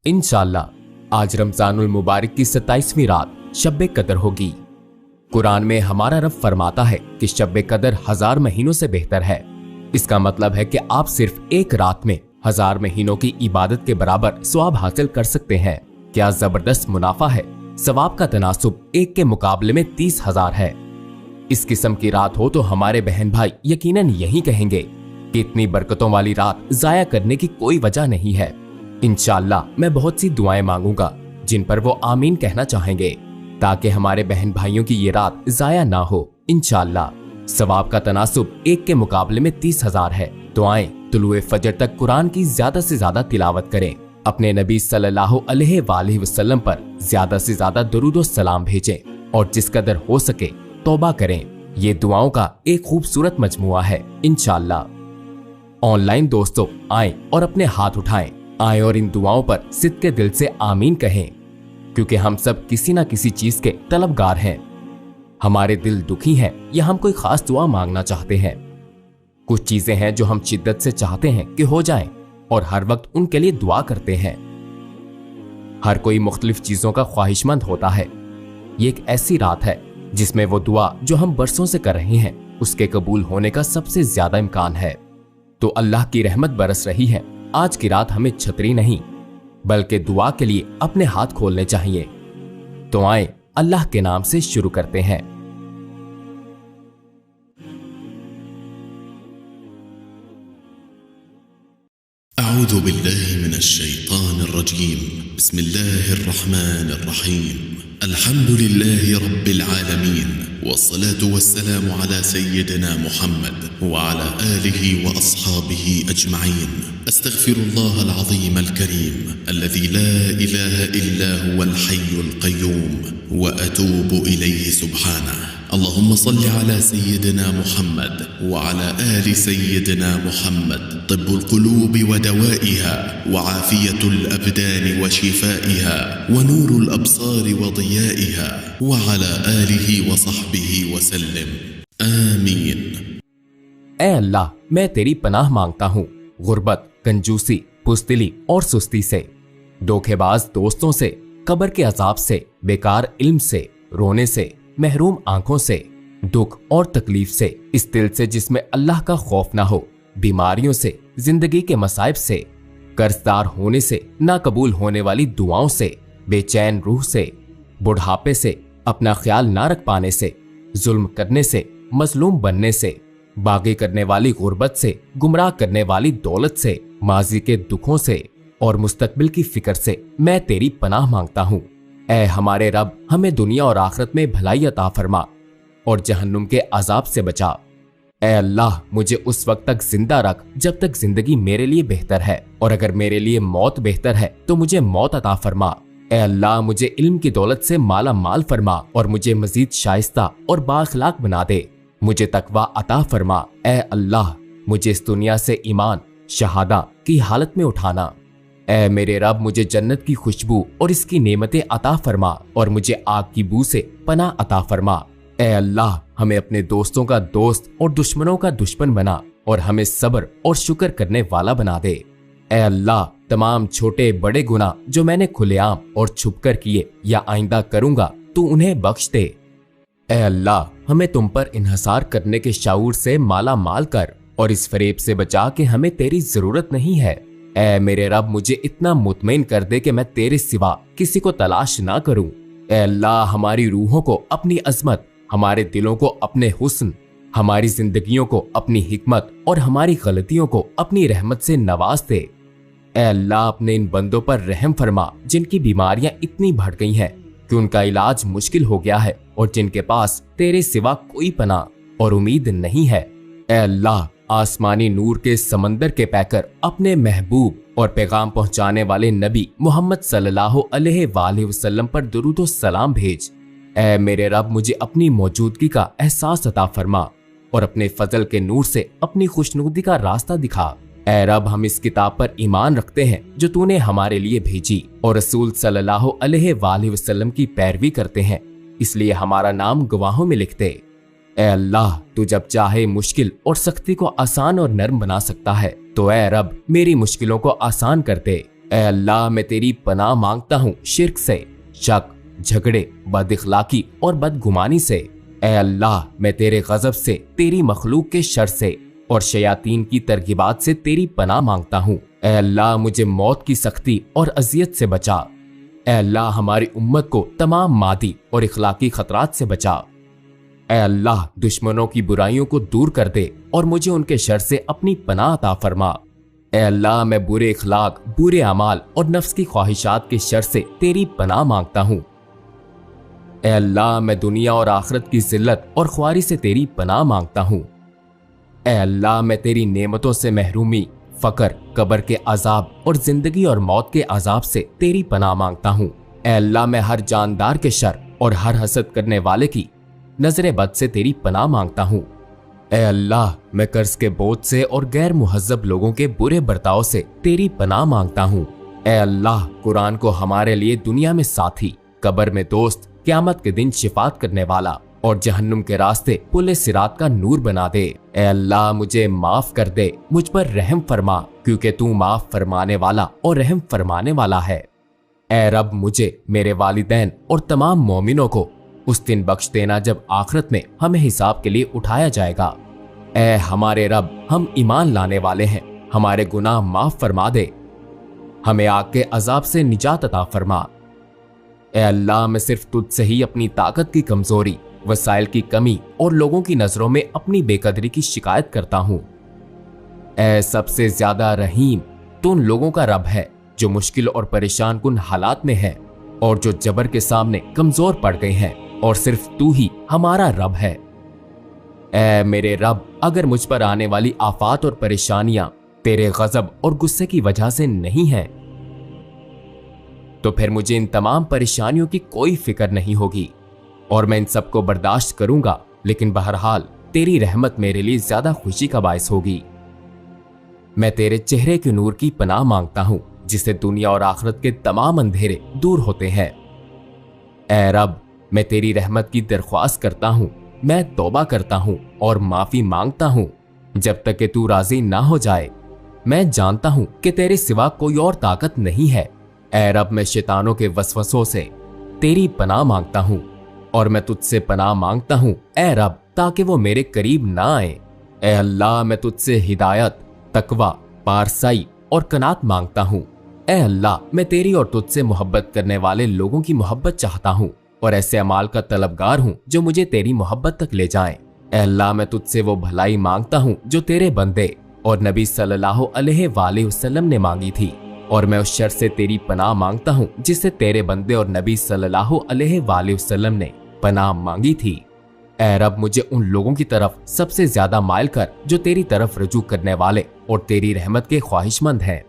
इंशाअल्लाह आज रमजानुल मुबारक की 27वीं रात शब कदर होगी। कुरान में हमारा रब फरमाता है कि शब कदर 1000 महीनों से बेहतर है। इसका मतलब है कि आप सिर्फ एक रात में 1000 महीनों की इबादत के बराबर सवाब हासिल कर सकते हैं। क्या जबरदस्त मुनाफा है। सवाब का तनासुब एक के मुकाबले में 30,000 है। इस किस्म की रात हो तो हमारे बहन भाई यकीनन यही कहेंगे कि इतनी बरकतों वाली रात जाया करने की कोई वजह नहीं है। इंशाअल्लाह मैं बहुत सी दुआएं मांगूंगा जिन पर वो आमीन कहना चाहेंगे ताकि हमारे बहन भाइयों की ये रात जाया ना हो। इंशाअल्लाह सवाब का तनासुब एक के मुकाबले में 30,000 है। तो आए तुलुए फजर तक कुरान की ज्यादा से ज्यादा तिलावत करें, अपने नबी सल्लल्लाहु अलैहि वसल्लम पर ज्यादा से ज्यादा दुरूद और सलाम भेजें और जिस कदर हो सके तौबा करें। ये दुआओं का एक खूबसूरत मजमुआ है। इंशाअल्लाह ऑनलाइन दोस्तों आए और अपने हाथ उठाएं, आए और इन दुआओं पर सिद्के दिल से आमीन कहें, क्योंकि हम सब किसी न किसी चीज के तलबगार हैं। हमारे दिल दुखी हैं या हम कोई खास दुआ मांगना चाहते हैं। कुछ चीजें हैं जो हम शिद्दत से चाहते हैं कि हो जाएं और हर वक्त उनके लिए दुआ करते हैं। हर कोई मुख्तलिफ चीजों का ख्वाहिशमंद होता है। ये एक ऐसी रात है जिसमें वो दुआ जो हम बरसों से कर रहे हैं उसके कबूल होने का सबसे ज्यादा इम्कान है। तो अल्लाह की रहमत बरस रही है। आज की रात हमें छतरी नहीं बल्कि दुआ के लिए अपने हाथ खोलने चाहिए। तो आए अल्लाह के नाम से शुरू करते हैं। अऊज़ु बिल्लाहि मिनश शैतानिर रजीम। बिस्मिल्लाहिर रहमानिर रहीम। अल्हम्दुलिल्लाहि रब्बिल आलमीन वस्सलातु वस्सलामु अला सय्यिदिना मुहम्मद व अला आलिहि व अस्हाबिहि अजमईन। अस्तगफिरुल्लाहल अज़ीमल करीम अल्लज़ी ला इलाहा इल्ला हुवल हय्युल क़य्यूम व अतूबु इलैहि सुब्हानह। अल्लाहुम्मा सल्लि अला सय्यिदिना मुहम्मद व अला आलि सय्यिदिना मुहम्मद। तिब्बुल क़ुलूबि व दवाइहा व आफ़ियतुल अबदानि व शिफ़ाइहा व नूरुल अब्सारि व ज़ियाइहा व अला आलिहि व सहबिहि व सल्लम। आमीन। ऐ अल्लाह मैं तेरी पनाह मांगता हूँ गुर्बत, कंजूसी, बुज़दिली और सुस्ती से, धोखेबाज दोस्तों से, कब्र के अजाब से, बेकार इल्म से, रोने से, महरूम आंखों से, दुख और तकलीफ से, इस दिल से जिसमें अल्लाह का खौफ ना हो, बीमारियों से, जिंदगी के मसाइब से, कर्जदार होने से, ना कबूल होने वाली दुआओं से, बेचैन रूह से, बुढ़ापे से, अपना ख्याल ना रख पाने से, जुल्म करने से, मजलूम बनने से, बागी करने वाली गुर्बत से, गुमराह करने वाली दौलत से, माजी के दुखों से और मुस्तकबिल की फिक्र से मैं तेरी पनाह मांगता हूँ। ऐ हमारे रब हमें दुनिया और आखिरत में भलाई अता फरमा और जहन्नुम के अजाब से बचा। ऐ अल्लाह मुझे उस वक्त तक जिंदा रख जब तक जिंदगी मेरे लिए बेहतर है, और अगर मेरे लिए मौत बेहतर है तो मुझे मौत अता फरमा। ऐ अल्लाह मुझे इल्म की दौलत से माला माल फरमा और मुझे मजीद शाइस्ता और बाअखलाक बना दे। मुझे तकवा अता फरमा। ऐ अल्लाह मुझे इस दुनिया से ईमान शहादा की हालत में उठाना। ऐ मेरे रब मुझे जन्नत की खुशबू और इसकी नेमतें अता फरमा और मुझे आग की बू से पनाह अता फरमा। ऐ अल्लाह हमें अपने दोस्तों का दोस्त और दुश्मनों का दुश्मन बना और हमें सब्र और शुक्र करने वाला बना दे। ऐ अल्लाह तमाम छोटे बड़े गुनाह जो मैंने खुलेआम और छुपकर किए या आइंदा करूंगा तू उन्हें बख्श दे। ऐ अल्लाह हमें तुम पर इन्हसार करने के शाऊर से माला माल कर और इस फरेब से बचा के हमें तेरी जरूरत नहीं है। ऐ मेरे रब मुझे इतना मुतमईन कर दे कि मैं तेरे सिवा किसी को तलाश ना करूं। ऐ अल्लाह हमारी रूहों को अपनी अजमत, हमारे दिलों को अपने हुस्न, हमारी जिंदगियों को अपनी हिकमत और हमारी गलतियों को अपनी रहमत से नवाज दे। ऐ अल्लाह अपने इन बंदों पर रहम फरमा जिनकी बीमारियां इतनी बढ़ गई हैं कि उनका इलाज मुश्किल हो गया है और जिनके पास तेरे सिवा कोई पनाह और उम्मीद नहीं है। ऐ अल्लाह आसमानी नूर के समंदर के पैकर अपने महबूब और पैगाम पहुंचाने वाले नबी मोहम्मद सल्लल्लाहु अलैहि वसल्लम पर दुरूद और सलाम भेज। ऐ मेरे रब मुझे अपनी मौजूदगी का एहसास अता फरमा और अपने फजल के नूर से अपनी खुशनुदी का रास्ता दिखा। ऐ रब हम इस किताब पर ईमान रखते हैं जो तूने हमारे लिए भेजी और रसूल सल्लल्लाहु अलैहि वसल्लम की पैरवी करते हैं, इसलिए हमारा नाम गवाहों में लिख दे। ऐ अल्लाह तू जब चाहे मुश्किल और सख्ती को आसान और नरम बना सकता है, तो ऐ रब मेरी मुश्किलों को आसान कर दे ए अल्लाह मैं तेरी पनाह मांगता हूँ शिर्क से, शक, झगड़े, बदइखलाकी और बदगुमानी से। ए अल्लाह मैं तेरे गजब से, तेरी मखलूक के शर से और शयातीन की तरगीबात से तेरी पनाह मांगता हूँ। ए अल्लाह मुझे मौत की सख्ती और अजियत से बचा। ए अल्लाह हमारी उम्मत को तमाम मादी और इखलाकी खतरात से बचा। ए अल्लाह दुश्मनों की बुराइयों को दूर कर दे और मुझे उनके शर से अपनी पनाह अता फरमा। ए अल्लाह मैं बुरे इखलाक, बुरे अमाल और नफ्स की ख्वाहिशात के शर से तेरी पनाह मांगता हूँ। ए अल्लाह मैं दुनिया और आखिरत की जिल्लत और ख्वारी से तेरी पनाह मांगता हूँ। ए अल्लाह मैं तेरी नेमतों से महरूमी, फकर, कब्र के अजाब और जिंदगी और मौत के अजाब से तेरी पनाह मांगता हूँ। ए अल्लाह मैं हर जानदार के शर और हर हसद करने वाले की नजर बद से तेरी पनाह मांगता हूँ। ए अल्लाह मैं कर्ज के बोझ से और गैर मुहज्जब लोगों के बुरे बर्ताव से तेरी पनाह मांगता हूँ। ए अल्लाह कुरान को हमारे लिए दुनिया में साथी, कब्र में दोस्त, क़यामत के दिन शिफात करने वाला और जहन्नुम के रास्ते पुले सिरात का नूर बना दे। ए अल्लाह मुझे माफ कर दे, मुझ पर रहम फरमा, क्योंकि तू माफ फरमाने वाला और रहम फरमाने वाला है। ए रब मुझे, मेरे वालिदैन और तमाम मोमिनों को उस दिन बख्श देना जब आखिरत में हमें हिसाब के लिए उठाया जाएगा। ए हमारे रब, हम ईमान लाने वाले हैं, हमारे गुनाह माफ फरमा दे, हमें आग के अजाब से निजात अता फरमा। ए अल्लाह मैं सिर्फ तुझसे ही अपनी ताकत की कमजोरी, वसाइल की कमी और लोगों की नजरों में अपनी बेकदरी की शिकायत करता हूँ। ए सबसे ज्यादा रहीम, तो उन लोगों का रब है जो मुश्किल और परेशान कुन हालात में है और जो जबर के सामने कमजोर पड़ गए हैं, और सिर्फ तू ही हमारा रब है। ए मेरे रब, अगर मुझ पर आने वाली आफात और परेशानियां तेरे गजब और गुस्से की वजह से नहीं है, तो फिर मुझे इन तमाम परेशानियों की कोई फिक्र नहीं होगी और मैं इन सबको बर्दाश्त करूंगा, लेकिन बहरहाल तेरी रहमत मेरे लिए ज्यादा खुशी का बायस होगी। मैं तेरे चेहरे के नूर की पनाह मांगता हूं, जिससे दुनिया और आखिरत के तमाम अंधेरे दूर होते हैं। ए रब, मैं तेरी रहमत की दरख्वास्त करता हूं, मैं तौबा करता हूं और माफी मांगता हूं जब तक कि तू राजी ना हो जाए। मैं जानता हूं कि तेरे सिवा कोई और ताकत नहीं है। ए रब, मैं शैतानों के वसवसों से तेरी पनाह मांगता हूं और मैं तुझसे पनाह मांगता हूं ए रब, ताकि वो मेरे करीब ना आए। ए अल्लाह मैं तुझसे हिदायत, तकवा, पारसाई और कनात मांगता हूं। ए अल्लाह मैं तेरी और तुझसे मोहब्बत करने वाले लोगों की मोहब्बत चाहता हूं और ऐसे अमाल का तलबगार हूं जो मुझे तेरी मोहब्बत तक ले जाएं। ए अल्लाह मैं तुझसे वो भलाई मांगता हूं जो तेरे बंदे और नबी सल्लल्लाहु अलैहि वसल्लम ने मांगी थी, और मैं उस शर से तेरी पनाह मांगता हूं जिससे तेरे बंदे और नबी सल्लल्लाहु अलैहि वसल्लम ने पनाह मांगी थी। ए रब, मुझे उन लोगों की तरफ सबसे ज्यादा माइल कर जो तेरी तरफ रजू करने वाले और तेरी रहमत के ख्वाहिशमंद हैं।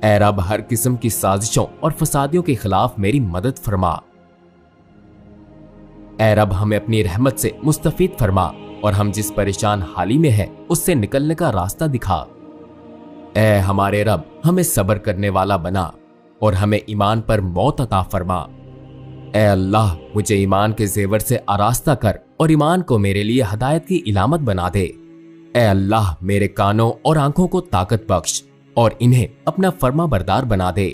ए रब, हर किस्म की साजिशों और फसादियों के खिलाफ मेरी मदद फरमा। ए रब, हमें अपनी रहमत से मुस्तफीद फरमा और हम जिस परेशान हाली में हैं उससे निकलने का रास्ता दिखा। ए हमारे रब, हमें सब्र करने वाला बना और हमें ईमान पर मौत अता फरमा। ए अल्लाह, मुझे ईमान के जेवर से आरास्ता कर और ईमान को मेरे लिए हदायत की इलामत बना दे। ए अल्लाह, मेरे कानों और आंखों को ताकत बख्श और इन्हें अपना फर्मा बरदार बना दे।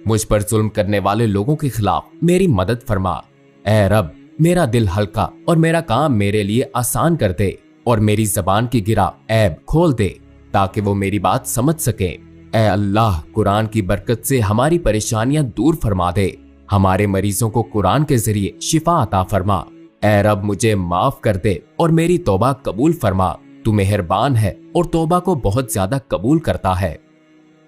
मुझ पर जुल्म करने वाले लोगों के खिलाफ मेरी मदद फरमा। ए रब, मेरा दिल हल्का और मेरा काम मेरे लिए आसान कर दे और मेरी जबान की गिरा ऐब खोल दे ताकि वो मेरी बात समझ सके। ए अल्लाह, कुरान की बरकत से हमारी परेशानियां दूर फरमा दे, हमारे मरीजों को कुरान के जरिए शिफा अता फरमा। ए रब, मुझे माफ कर दे और मेरी तौबा कबूल फरमा। तू मेहरबान है और तौबा को बहुत ज्यादा कबूल करता है।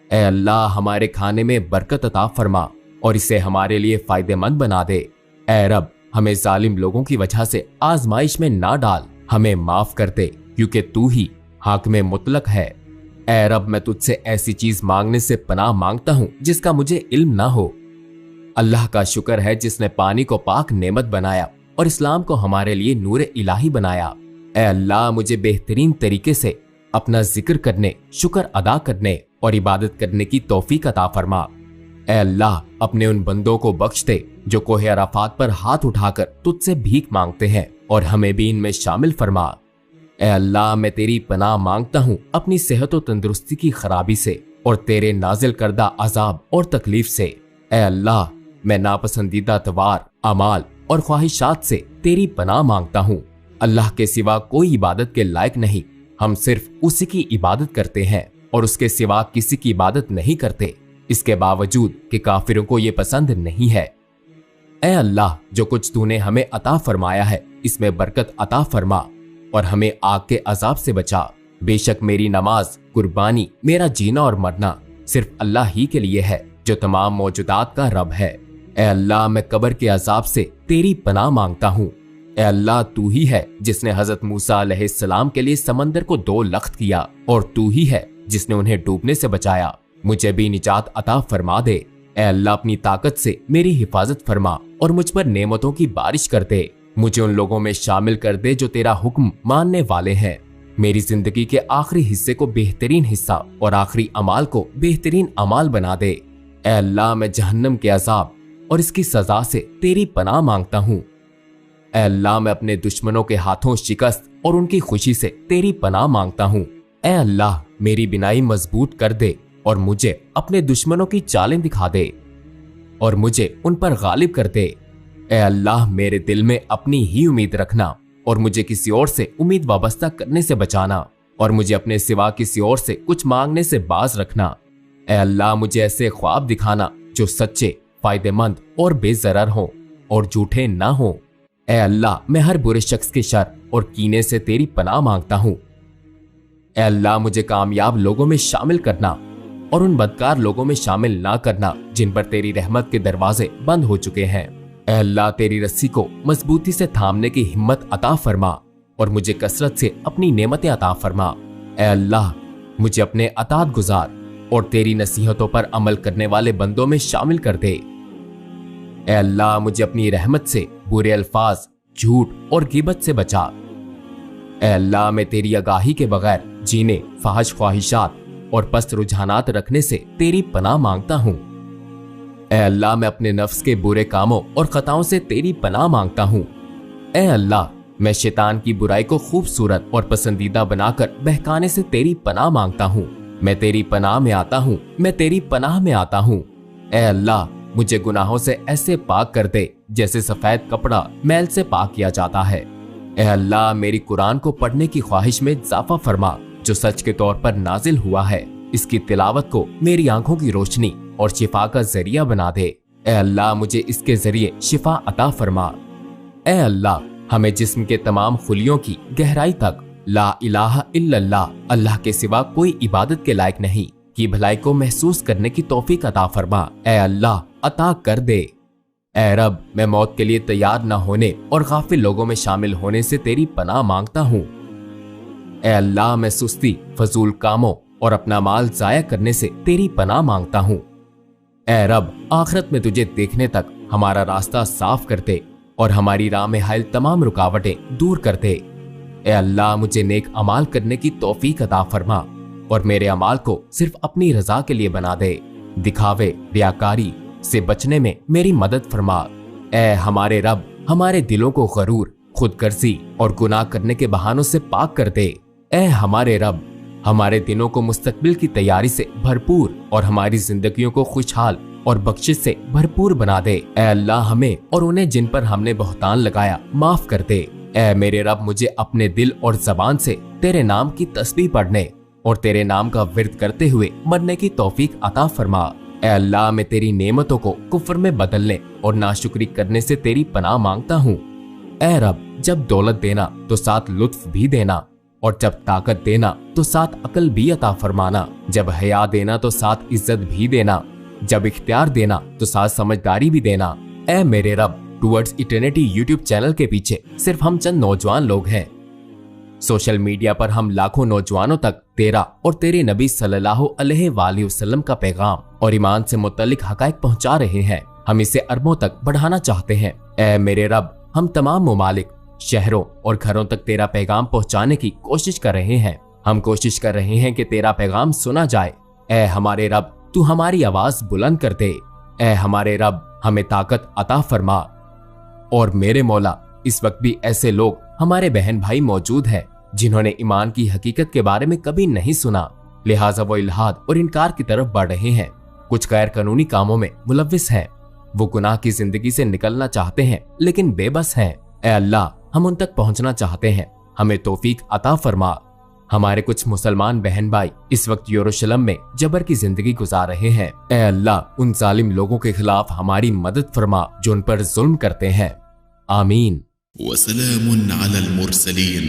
ए अल्लाह, हमारे खाने में बरकत अता फरमा और इसे हमारे लिए फायदेमंद बना दे। ए रब, हमें जालिम लोगों की वजह से आजमाइश में ना डाल, हमें माफ कर दे क्योंकि तू ही हाकिम मुतलक है। ए रब, मैं तुझसे ऐसी चीज मांगने से पनाह मांगता हूँ जिसका मुझे इल्म ना हो। अल्लाह का शुक्र है जिसने पानी को पाक नेमत बनाया और इस्लाम को हमारे लिए नूर इलाही बनाया। ए अल्लाह, मुझे बेहतरीन तरीके से अपना जिक्र करने, शुक्र अदा करने और इबादत करने की तौफीक अता फरमा। ए अल्लाह, अपने उन बंदों को बख्श दे जो कोहे अराफात पर हाथ उठाकर तुझसे भीख मांगते हैं और हमें भी इनमें शामिल फरमा। ए अल्लाह, मैं तेरी पनाह मांगता हूँ अपनी सेहत और तंदुरुस्ती की खराबी से और तेरे नाजिल करदा अजाब और तकलीफ से। ए अल्लाह, मैं नापसंदीदा तवार, अमाल और ख्वाहिशात से तेरी पनाह मांगता हूँ। अल्लाह के सिवा कोई इबादत के लायक नहीं, हम सिर्फ उसी की इबादत करते हैं और उसके सिवा किसी की इबादत नहीं करते, इसके बावजूद कि काफिरों को ये पसंद नहीं है। ए अल्लाह, जो कुछ तूने हमें अता फरमाया है इसमें बरकत अता फरमा और हमें आग के अजाब से बचा। बेशक मेरी नमाज, कुर्बानी, मेरा जीना और मरना सिर्फ अल्लाह ही के लिए है जो तमाम मौजूदात का रब है। ए अल्लाह, मैं कब्र के अजाब से तेरी पनाह मांगता हूँ। ए अल्लाह, तू ही है जिसने हजरत मूसा अलैहिस्सलाम के लिए समंदर को 2 लख्त किया और तू ही है जिसने उन्हें डूबने से बचाया। मुझे भी निजात अता फरमा दे। ए अल्लाह, अपनी ताकत से मेरी हिफाजत फरमा और मुझ पर नेमतों की बारिश कर दे। मुझे उन लोगों में शामिल कर दे जो तेरा हुक्म मानने वाले हैं। मेरी जिंदगी के आखिरी हिस्से को बेहतरीन हिस्सा और आखिरी अमाल को बेहतरीन अमाल बना दे। ए अल्लाह, मैं जहन्नम के अजाब और इसकी सजा से तेरी पनाह मांगता हूँ। ए अल्लाह, मैं अपने दुश्मनों के हाथों शिकस्त और उनकी खुशी से तेरी पनाह मांगता हूँ। ए अल्लाह, मेरी बिनाई मजबूत कर दे और मुझे अपने दुश्मनों की चालें दिखा दे और मुझे उन पर गालिब कर दे। ए अल्लाह, मेरे दिल में अपनी ही उम्मीद रखना और मुझे किसी और से उम्मीद वाबस्ता करने से बचाना और मुझे अपने सिवा किसी और से कुछ मांगने से बाज रखना। ए अल्लाह, मुझे ऐसे ख्वाब दिखाना जो सच्चे, फायदेमंद और बेजरर हो और झूठे ना हो। ए अल्लाह, मैं हर बुरे शख्स के शर और कीने से तेरी पनाह मांगता हूँ। ए अल्लाह, मुझे कामयाब लोगों में शामिल करना और उन बदकार लोगों में शामिल ना करना जिन पर तेरी रहमत के दरवाजे बंद हो चुके हैं। ए अल्लाह, तेरी रस्सी को मजबूती से थामने की हिम्मत अता फरमा और मुझे कसरत से अपनी नेमतें अता फरमा। ए अल्लाह, मुझे अपने अतात गुजार और तेरी नसीहतों पर अमल करने वाले बंदों में शामिल कर दे। ए अल्लाह, मुझे अपनी रहमत से बुरे अल्फाज, झूठ और गिबत से बचा। ए अल्लाह, मैं तेरी आगाही के बगैर जीने, फाहिश ख्वाहिशात और पस्त रुझानात रखने से तेरी पनाह मांगता हूँ। ए अल्लाह, मैं अपने नफ्स के बुरे कामों और खताओं से तेरी पनाह मांगता हूँ। ए अल्लाह, मैं शैतान की बुराई को खूबसूरत और पसंदीदा बनाकर बहकाने से तेरी पनाह मांगता हूँ। मैं तेरी पनाह में आता हूँ, मैं तेरी पनाह में आता हूँ। ए अल्लाह, मुझे गुनाहों से ऐसे पाक कर दे जैसे सफेद कपड़ा मैल से पाक किया जाता है। ए अल्लाह, मेरी कुरान को पढ़ने की ख्वाहिश में इजाफा फरमा जो सच के तौर पर नाजिल हुआ है। इसकी तिलावत को मेरी आंखों की रोशनी और शिफा का जरिया बना दे। ए अल्लाह, मुझे इसके जरिए शिफा अता फरमा। ए अल्लाह, हमें जिस्म के तमाम खुलियों की गहराई तक ला इलाहा इल्लल्लाह, अल्लाह के सिवा कोई इबादत के लायक नहीं की भलाई को महसूस करने की तौफीक अता फरमा। ए अल्लाह, अता कर दे। ए रब, मैं मौत के लिए तैयार न होने और गाफिल लोगों में शामिल होने से तेरी पनाह मांगता हूँ। ए अल्लाह, मैं सुस्ती, फजूल कामों और अपना माल जाया करने से तेरी पनाह मांगता हूँ। ए रब, आखिरत में तुझे देखने तक हमारा रास्ता साफ कर दे और हमारी राह में हायल तमाम रुकावटें दूर कर दे। ए अल्लाह, मुझे नेक अमाल करने की तौफीक अता फरमा और मेरे अमाल को सिर्फ अपनी रजा के लिए बना दे। दिखावे, रियाकारी से बचने में मेरी मदद फरमा। ए हमारे रब, हमारे दिलों को गरूर, खुदगर्जी और गुनाह करने के बहानों से पाक कर दे। ए हमारे रब, हमारे दिनों को मुस्तकबिल की तैयारी से भरपूर और हमारी जिंदगियों को खुशहाल और बख्शिश से भरपूर बना दे। ए अल्लाह, हमें और उन्हें जिन पर हमने बहतान लगाया माफ कर दे। ए मेरे रब, मुझे अपने दिल और जबान से तेरे नाम की तस्बीह पढ़ने और तेरे नाम का विर्द करते हुए मरने की तौफीक अता फरमा। ए अल्लाह, मैं तेरी नेमतों को कुफ्र में बदलने और नाशुक्री करने से तेरी पनाह मांगता हूँ। ए रब, जब दौलत देना तो साथ लुत्फ भी देना और जब ताकत देना तो साथ अकल भी अता फरमाना, जब हया देना तो साथ इज्जत भी देना, जब इख्तियार देना तो साथ समझदारी भी देना। ए मेरे रब, टुवर्ड्स इटर्निटी यूट्यूब चैनल के पीछे सिर्फ हम चंद नौजवान लोग हैं। सोशल मीडिया पर हम लाखों नौजवानों तक तेरा और तेरे नबी सल्लल्लाहु अलैहि वसल्लम का पैगाम और ईमान से मुतल्लिक हकायक पहुंचा रहे हैं। हम इसे अरबों तक बढ़ाना चाहते हैं। ए मेरे रब, हम तमाम मुमालिक, शहरों और घरों तक तेरा पैगाम पहुंचाने की कोशिश कर रहे हैं। हम कोशिश कर रहे हैं कि तेरा पैगाम सुना जाए। ए हमारे रब, तू हमारी आवाज बुलंद कर दे। ए हमारे रब, हमें ताकत अता फरमा। और मेरे मौला, इस वक्त भी ऐसे लोग हमारे बहन भाई मौजूद हैं जिन्होंने ईमान की हकीकत के बारे में कभी नहीं सुना लिहाजा वो इल्हाद और इनकार की तरफ बढ़ रहे हैं, कुछ गैर कानूनी कामों में मुलव्विस हैं। वो गुनाह की जिंदगी से निकलना चाहते हैं लेकिन बेबस हैं। ऐ अल्लाह, हम उन तक पहुंचना चाहते हैं, हमें तौफीक अता फरमा। हमारे कुछ मुसलमान बहन भाई इस वक्त यरूशलेम में जबर की जिंदगी गुजार रहे हैं। ऐ अल्लाह, उन जालिम लोगों के खिलाफ हमारी मदद फरमा जो उन पर जुल्म करते हैं। आमीन। वसलामुन अलल मुरसलीन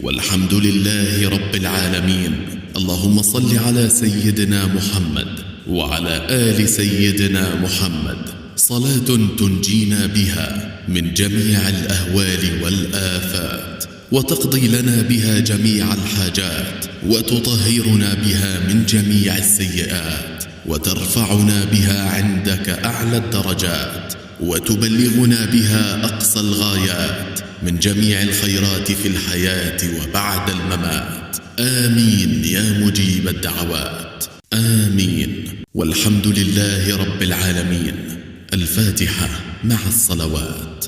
वल्हम्दुलिल्लाहि रब्बिल आलमीन। अल्लाहुम्मा सल्लि अला सय्यिदिना मुहम्मद व अला आलि सय्यिदिना मुहम्मद सलातुन तुंजीना बिहा मिन जमीअल अहवालि वल आफात وتقضي لنا بها جميع الحاجات وتطهرنا بها من جميع السيئات وترفعنا بها عندك أعلى الدرجات وتبلغنا بها أقصى الغايات من جميع الخيرات في الحياة وبعد الممات. آمين يا مجيب الدعوات. آمين. والحمد لله رب العالمين. الفاتحة مع الصلوات.